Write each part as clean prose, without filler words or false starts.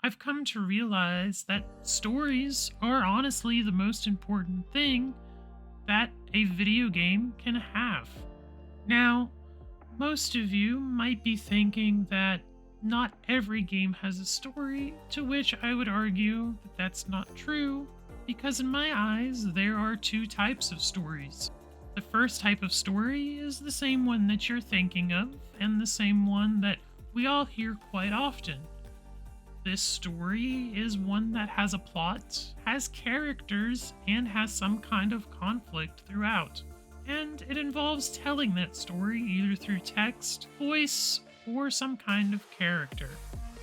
I've come to realize that stories are honestly the most important thing that a video game can have. Now, most of you might be thinking that not every game has a story, to which I would argue that that's not true, because in my eyes, there are two types of stories. The first type of story is the same one that you're thinking of, and the same one that we all hear quite often. This story is one that has a plot, has characters, and has some kind of conflict throughout. And it involves telling that story either through text, voice, or some kind of character.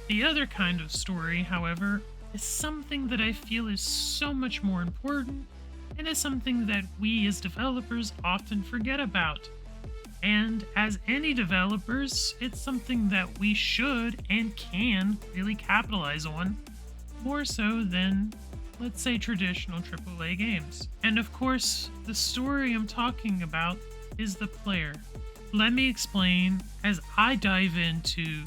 The other kind of story, however, is something that I feel is so much more important, and is something that we as developers often forget about. And as any developers, it's something that we should and can really capitalize on, more so than, let's say, traditional AAA games. And of course, the story I'm talking about is the player. Let me explain as I dive into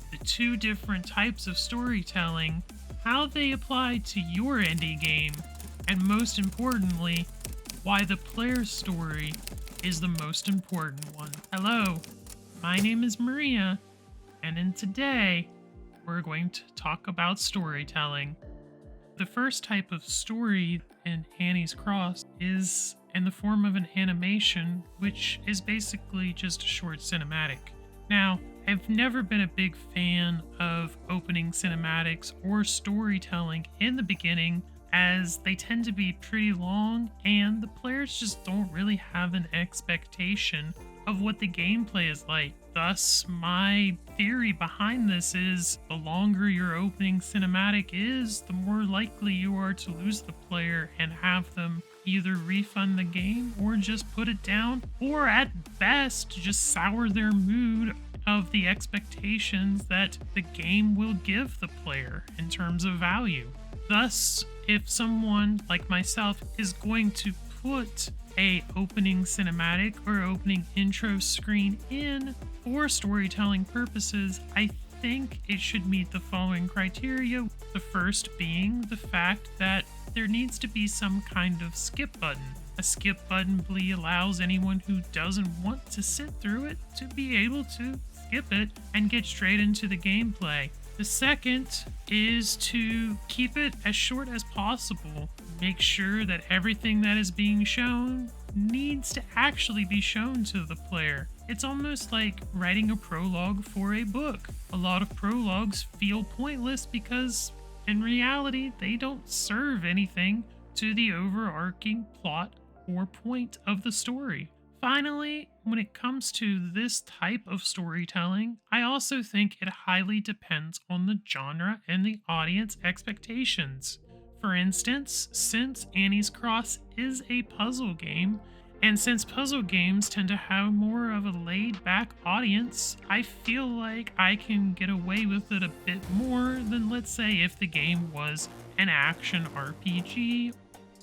the two different types of storytelling, how they apply to your indie game, and most importantly, why the player's story is the most important one. Hello, my name is Maria, and in today, we're going to talk about storytelling. The first type of story in Annie's Cross is in the form of an animation, which is basically just a short cinematic. Now, I've never been a big fan of opening cinematics or storytelling in the beginning, as they tend to be pretty long and the players just don't really have an expectation of what the gameplay is like. Thus, my theory behind this is the longer your opening cinematic is, the more likely you are to lose the player and have them either refund the game or just put it down, or at best, just sour their mood of the expectations that the game will give the player in terms of value. Thus, if someone like myself is going to put a opening cinematic or opening intro screen in for storytelling purposes, I think it should meet the following criteria. The first being the fact that there needs to be some kind of skip button. A skip button allows anyone who doesn't want to sit through it to be able to skip it and get straight into the gameplay. The second is to keep it as short as possible. Make sure that everything that is being shown needs to actually be shown to the player. It's almost like writing a prologue for a book. A lot of prologues feel pointless because in reality, they don't serve anything to the overarching plot or point of the story. Finally, when it comes to this type of storytelling, I also think it highly depends on the genre and the audience expectations. For instance, since Annie's Cross is a puzzle game, and since puzzle games tend to have more of a laid-back audience, I feel like I can get away with it a bit more than, let's say, if the game was an action RPG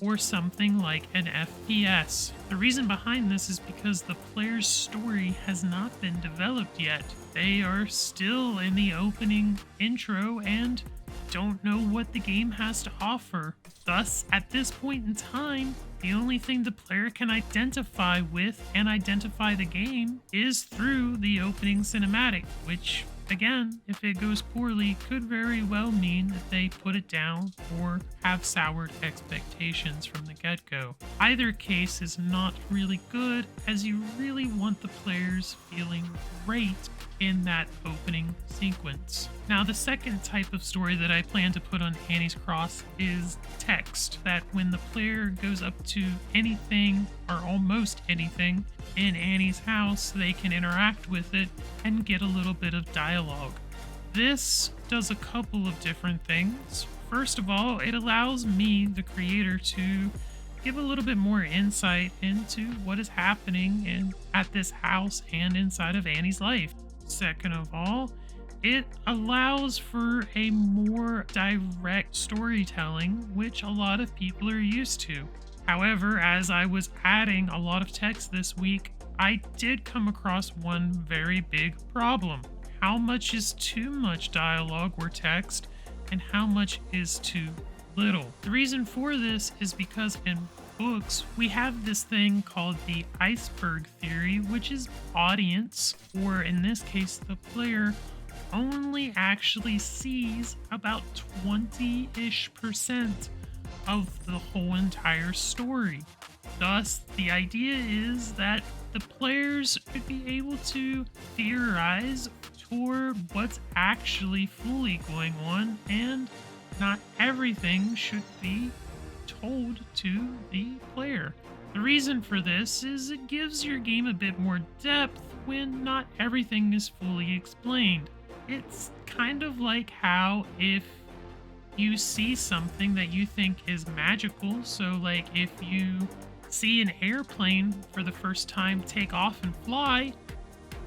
or something like an FPS. The reason behind this is because the player's story has not been developed yet. They are still in the opening intro and don't know what the game has to offer. Thus, at this point in time, the only thing the player can identify with and identify the game is through the opening cinematic, which, again, if it goes poorly, could very well mean that they put it down or have soured expectations from the get-go. Either case is not really good, as you really want the players feeling great in that opening sequence. Now, the second type of story that I plan to put on Annie's Cross is text, that when the player goes up to anything or almost anything in Annie's house, they can interact with it and get a little bit of dialogue. This does a couple of different things. First of all, it allows me, the creator, to give a little bit more insight into what is happening at this house and inside of Annie's life. Second of all, it allows for a more direct storytelling, which a lot of people are used to. However, as I was adding a lot of text this week, I did come across one very big problem. How much is too much dialogue or text and how much is too little. The reason for this is because in books, we have this thing called the iceberg theory, which is audience, or in this case, the player, only actually sees about 20-ish% of the whole entire story. Thus, the idea is that the players should be able to theorize toward what's actually fully going on, and not everything should be told to the player. The reason for this is it gives your game a bit more depth when not everything is fully explained. It's kind of like how if you see something that you think is magical, so like if you see an airplane for the first time take off and fly,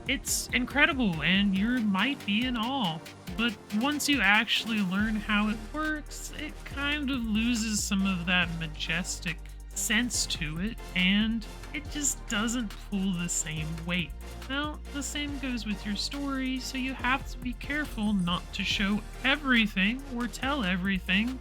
it's incredible and you might be in awe. But once you actually learn how it works, it kind of loses some of that majestic sense to it, and it just doesn't pull the same weight. Now, the same goes with your story, so you have to be careful not to show everything or tell everything,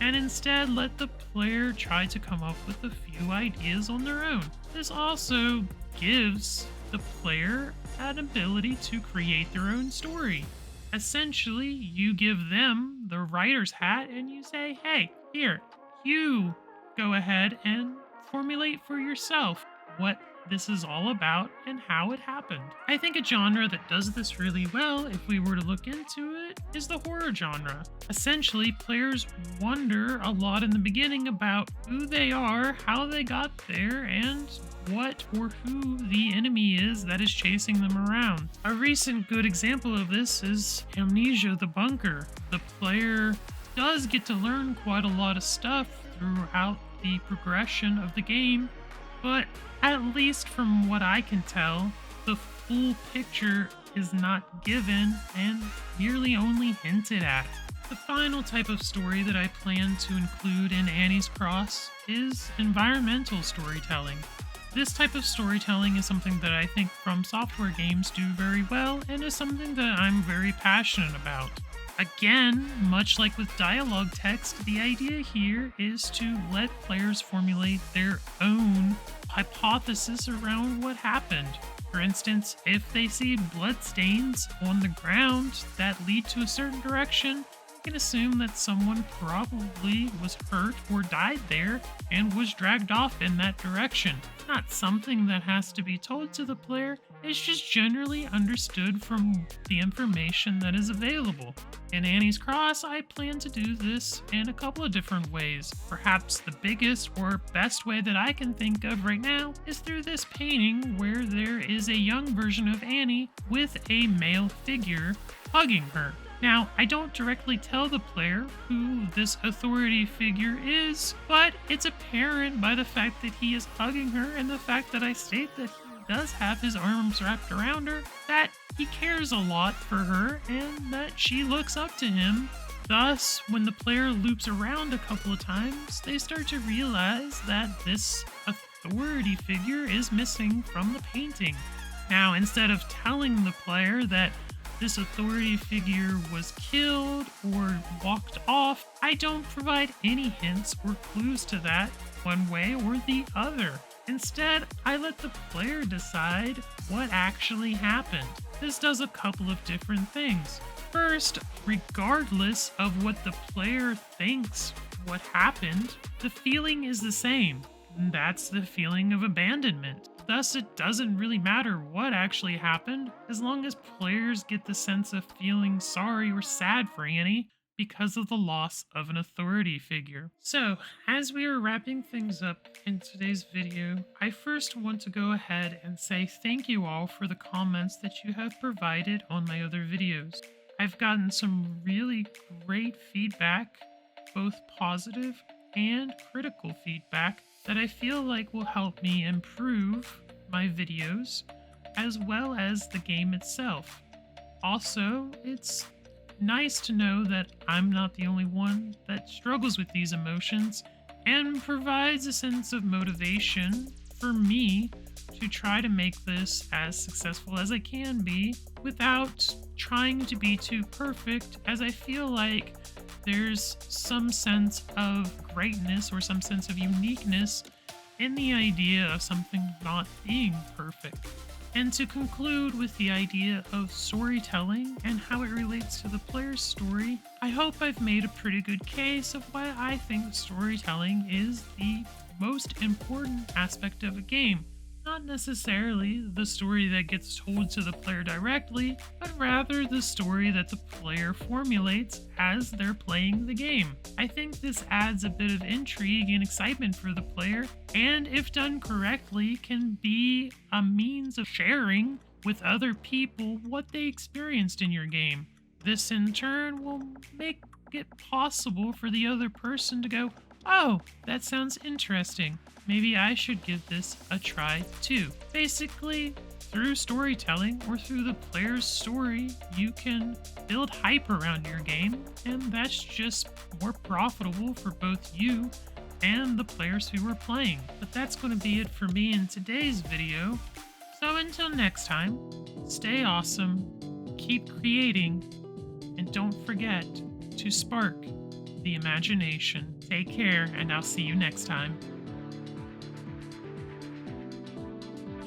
and instead let the player try to come up with a few ideas on their own. This also gives the player an ability to create their own story. Essentially, you give them the writer's hat and you say, hey, here, you go ahead and formulate for yourself what this is all about and how it happened. I think a genre that does this really well, if we were to look into it, is the horror genre. Essentially, players wonder a lot in the beginning about who they are, how they got there, and what or who the enemy is that is chasing them around. A recent good example of this is Amnesia: The Bunker. The player does get to learn quite a lot of stuff throughout the progression of the game, but at least from what I can tell, the full picture is not given and merely only hinted at. The final type of story that I plan to include in Annie's Cross is environmental storytelling. This type of storytelling is something that I think From Software games do very well and is something that I'm very passionate about. Again, much like with dialogue text, the idea here is to let players formulate their own hypothesis around what happened. For instance, if they see bloodstains on the ground that lead to a certain direction, you can assume that someone probably was hurt or died there and was dragged off in that direction. Not something that has to be told to the player, it's just generally understood from the information that is available. In Annie's Cross, I plan to do this in a couple of different ways. Perhaps the biggest or best way that I can think of right now is through this painting where there is a young version of Annie with a male figure hugging her. Now, I don't directly tell the player who this authority figure is, but it's apparent by the fact that he is hugging her and the fact that I state that he does have his arms wrapped around her, that he cares a lot for her and that she looks up to him. Thus, when the player loops around a couple of times, they start to realize that this authority figure is missing from the painting. Now, instead of telling the player that this authority figure was killed or walked off, I don't provide any hints or clues to that one way or the other. Instead, I let the player decide what actually happened. This does a couple of different things. First, regardless of what the player thinks what happened, the feeling is the same. And that's the feeling of abandonment. Thus, it doesn't really matter what actually happened, as long as players get the sense of feeling sorry or sad for Annie because of the loss of an authority figure. So, as we are wrapping things up in today's video, I first want to go ahead and say thank you all for the comments that you have provided on my other videos. I've gotten some really great feedback, both positive and critical feedback, that I feel like will help me improve my videos as well as the game itself. Also, it's nice to know that I'm not the only one that struggles with these emotions and provides a sense of motivation for me to try to make this as successful as I can be without trying to be too perfect, as I feel like there's some sense of greatness or some sense of uniqueness in the idea of something not being perfect. And to conclude with the idea of storytelling and how it relates to the player's story, I hope I've made a pretty good case of why I think storytelling is the most important aspect of a game. Not necessarily the story that gets told to the player directly, but rather the story that the player formulates as they're playing the game. I think this adds a bit of intrigue and excitement for the player, and if done correctly, can be a means of sharing with other people what they experienced in your game. This in turn will make it possible for the other person to go, "Oh, that sounds interesting. Maybe I should give this a try too." Basically, through storytelling or through the player's story, you can build hype around your game, and that's just more profitable for both you and the players who are playing. But that's going to be it for me in today's video. So until next time, stay awesome, keep creating, and don't forget to spark the imagination. Take care, and I'll see you next time.